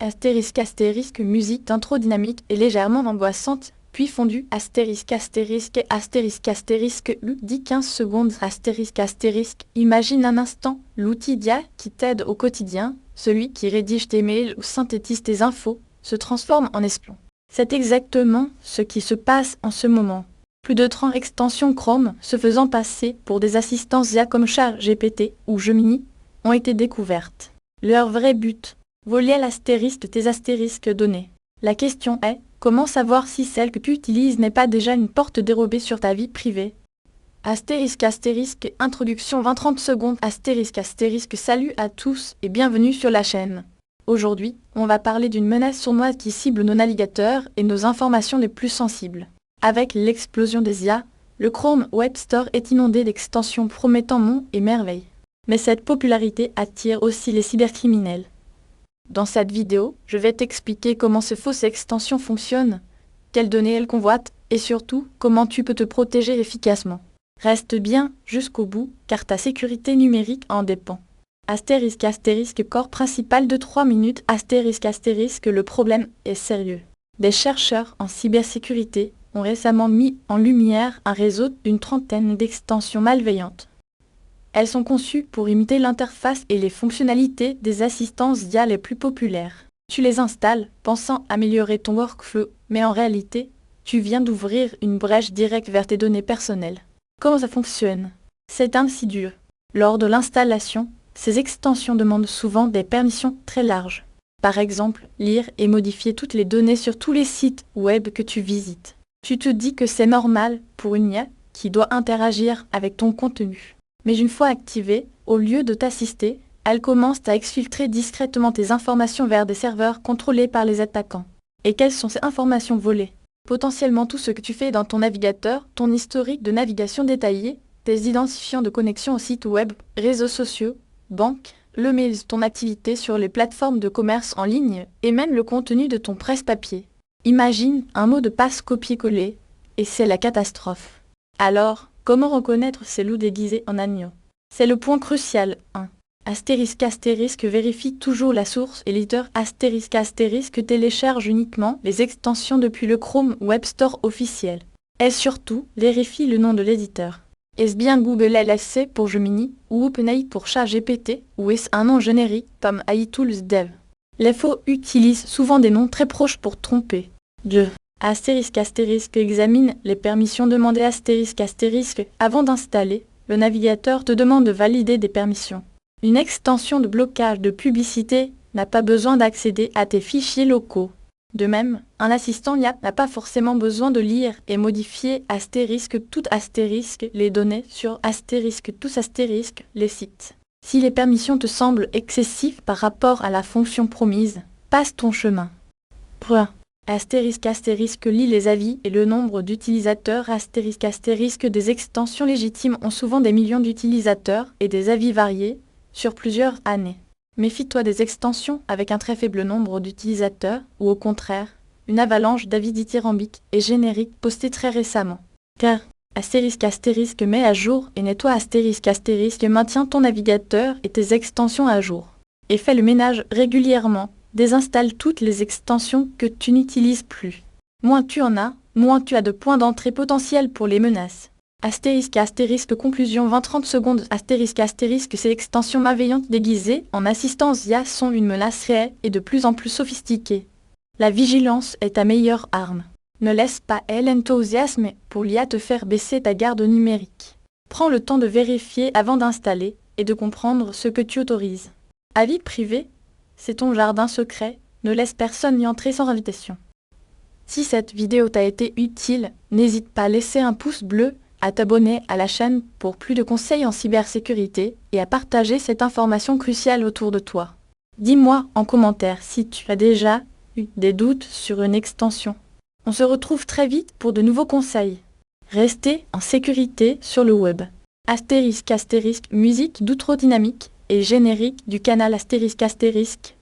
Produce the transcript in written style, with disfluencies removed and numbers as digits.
Astérisque astérisque musique d'intro dynamique et légèrement angoissante, puis fondue. Astérisque astérisque astérisque astérisque U dit 15 secondes. Astérisque astérisque imagine un instant l'outil d'IA qui t'aide au quotidien, celui qui rédige tes mails ou synthétise tes infos, se transforme en espion. C'est exactement ce qui se passe en ce moment. Plus de 30 extensions Chrome se faisant passer pour des assistants IA comme ChatGPT ou Gemini ont été découvertes. Leur vrai but, voler à l'astérisque tes astérisques données. La question est, comment savoir si celle que tu utilises n'est pas déjà une porte dérobée sur ta vie privée? Astérisque astérisque introduction 20-30 secondes. Astérisque astérisque salut à tous et bienvenue sur la chaîne. Aujourd'hui, on va parler d'une menace sournoise qui cible nos navigateurs et nos informations les plus sensibles. Avec l'explosion des IA, le Chrome Web Store est inondé d'extensions promettant monts et merveilles. Mais cette popularité attire aussi les cybercriminels. Dans cette vidéo, je vais t'expliquer comment ces fausses extensions fonctionnent, quelles données elles convoitent, et surtout, comment tu peux te protéger efficacement. Reste bien jusqu'au bout, car ta sécurité numérique en dépend. Astérisque astérisque corps principal de 3 minutes. Astérisque astérisque le problème est sérieux. Des chercheurs en cybersécurité ont récemment mis en lumière un réseau d'une trentaine d'extensions malveillantes. Elles sont conçues pour imiter l'interface et les fonctionnalités des assistants IA les plus populaires. Tu les installes, pensant améliorer ton workflow, mais en réalité, tu viens d'ouvrir une brèche directe vers tes données personnelles. Comment ça fonctionne? C'est insidieux. Lors de l'installation, ces extensions demandent souvent des permissions très larges. Par exemple, lire et modifier toutes les données sur tous les sites web que tu visites. Tu te dis que c'est normal pour une IA qui doit interagir avec ton contenu. Mais une fois activée, au lieu de t'assister, elle commence à exfiltrer discrètement tes informations vers des serveurs contrôlés par les attaquants. Et quelles sont ces informations volées? Potentiellement tout ce que tu fais dans ton navigateur, ton historique de navigation détaillé, tes identifiants de connexion aux sites web, réseaux sociaux, banques, le mail, ton activité sur les plateformes de commerce en ligne et même le contenu de ton presse-papier. Imagine un mot de passe copié-collé, et c'est la catastrophe. Alors, comment reconnaître ces loups déguisés en agneaux? C'est le point crucial 1. Astérisque astérisque vérifie toujours la source et l'éditeur. Astérisque astérisque télécharge uniquement les extensions depuis le Chrome Web Store officiel. Et surtout, vérifie le nom de l'éditeur. Est-ce bien Google LLC pour Gemini ou OpenAI pour ChatGPT ou est-ce un nom générique comme AI Tools Dev? Les faux utilisent souvent des noms très proches pour tromper. 2. Astérisque astérisque examine les permissions demandées. Astérisque astérisque avant d'installer, le navigateur te demande de valider des permissions. Une extension de blocage de publicité n'a pas besoin d'accéder à tes fichiers locaux. De même, un assistant IA n'a pas forcément besoin de lire et modifier astérisque tout astérisque les données sur astérisque tous astérisque les sites. Si les permissions te semblent excessives par rapport à la fonction promise, passe ton chemin. Point. Astérisque astérisque lit les avis et le nombre d'utilisateurs. Astérisque astérisque des extensions légitimes ont souvent des millions d'utilisateurs et des avis variés sur plusieurs années. Méfie-toi des extensions avec un très faible nombre d'utilisateurs ou au contraire, une avalanche d'avis dithyrambiques et génériques postés très récemment. Car astérisque astérisque met à jour et nettoie. Astérisque astérisque maintient ton navigateur et tes extensions à jour. Et fais le ménage régulièrement. Désinstalle toutes les extensions que tu n'utilises plus. Moins tu en as, moins tu as de points d'entrée potentiels pour les menaces. Astérisque astérisque conclusion 20-30 secondes. Astérisque astérisque ces extensions malveillantes déguisées en assistance IA sont une menace réelle et de plus en plus sophistiquée. La vigilance est ta meilleure arme. Ne laisse pas l'enthousiasme pour l'IA te faire baisser ta garde numérique. Prends le temps de vérifier avant d'installer et de comprendre ce que tu autorises. Avis privé, c'est ton jardin secret, ne laisse personne y entrer sans invitation. Si cette vidéo t'a été utile, n'hésite pas à laisser un pouce bleu, à t'abonner à la chaîne pour plus de conseils en cybersécurité et à partager cette information cruciale autour de toi. Dis-moi en commentaire si tu as déjà eu des doutes sur une extension. On se retrouve très vite pour de nouveaux conseils. Restez en sécurité sur le web. Astérisque astérisque musique d'outro dynamique et générique du canal astérisque astérisque.